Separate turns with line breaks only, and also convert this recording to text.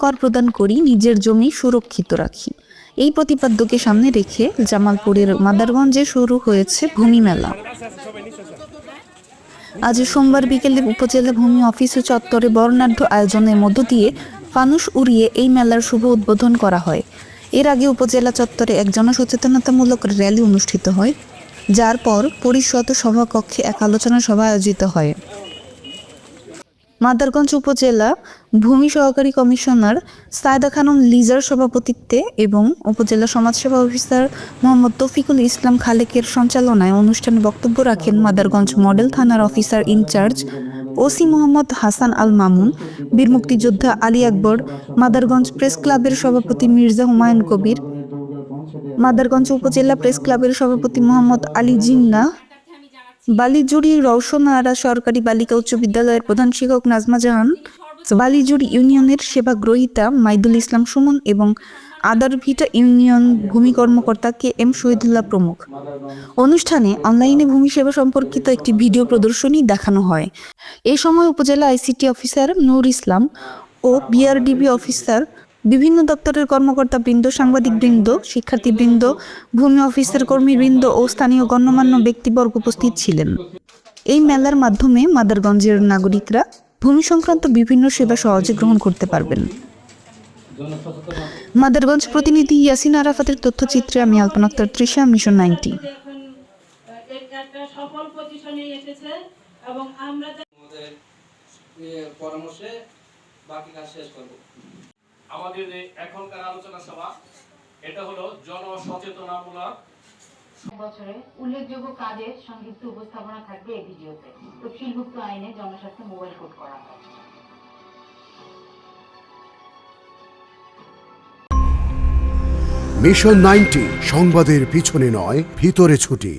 কর প্রদান করি, নিজের জমি সুরক্ষিত রাখি। এই প্রতিপাদ্যকে সামনে রেখে জামালপুরের মাদারগঞ্জে শুরু হয়েছে ভূমি মেলা। আজ সোমবার বিকেলে উপজেলা ভূমি অফিস ও চত্বরে বর্ণাঢ্য আয়োজনের মধ্য দিয়ে ফানুস উড়িয়ে এই মেলার শুভ উদ্বোধন করা হয়। এর আগে উপজেলা চত্বরে এক জনসচেতনতামূলক র্যালি অনুষ্ঠিত হয়, যার পর পরিষদ সভাকক্ষে এক আলোচনা সভা আয়োজিত হয়। মাদারগঞ্জ উপজেলা ভূমি সহকারী কমিশনার সায়েদা খানম লিজার সভাপতিত্বে এবং উপজেলা সমাজসেবা অফিসার মোহাম্মদ তৌফিকুল ইসলাম খালেকের সঞ্চালনায় অনুষ্ঠানে বক্তব্য রাখেন মাদারগঞ্জ মডেল থানার officer in charge OC Mohammad Hasan Al Mamun, বীর মুক্তিযোদ্ধা আলী আকবর, মাদারগঞ্জ প্রেস ক্লাবের সভাপতি মির্জা হুমায়ুন কবির, মাদারগঞ্জ উপজেলা প্রেস ক্লাবের সভাপতি মোহাম্মদ আলী জিন্নাহ, বালিজুড়ি রওশন আরা সরকারি বালিকা উচ্চ বিদ্যালয়ের প্রধান শিক্ষক নাজমা জাহান, বালিজুড়ি ইউনিয়নের সেবাগ্রহীতা মাইদুল ইসলাম সুমন এবং আদারভিটা ইউনিয়ন ভূমি কর্মকর্তা কে এম শহীদুল্লাহ প্রমুখ। অনুষ্ঠানে অনলাইনে ভূমি সেবা সম্পর্কিত একটি ভিডিও প্রদর্শনী দেখানো হয়। এ সময় উপজেলা আইসিটি অফিসার নূর ইসলাম ও বিআরডিবি অফিসার, বিভিন্ন দপ্তরের কর্মকর্তাবৃন্দ, সাংবাদিকবৃন্দ, শিক্ষার্থীবৃন্দ, ভূমি অফিসের কর্মীবৃন্দ ও স্থানীয় গণ্যমান্য ব্যক্তিবর্গ উপস্থিত ছিলেন। এই মেলার মাধ্যমে মাদারগঞ্জের নাগরিকরা ভূমি সংক্রান্ত বিভিন্ন সেবা সহজে গ্রহণ করতে পারবেন। মাদারগঞ্জ প্রতিনিধি ইয়াসিন আরাফাতের তথ্যচিত্রে আমি আলপনা আক্তার তৃষা, মিশন 90।
আমাদের এখনকার আলোচনা সভা এটা হলো জনসচেতনামূলক
বছরে উল্লেখযোগ্য কাজের সংক্ষিপ্ত উপস্থাপনা থাকবে এই ভিডিওতে। তফসিলভুক্ত আইনে জনস্বার্থে মোবাইল কোড করা হয়।
মিশন 90 সংবাদের পিছনে নয়, ভিতরে ছুটি।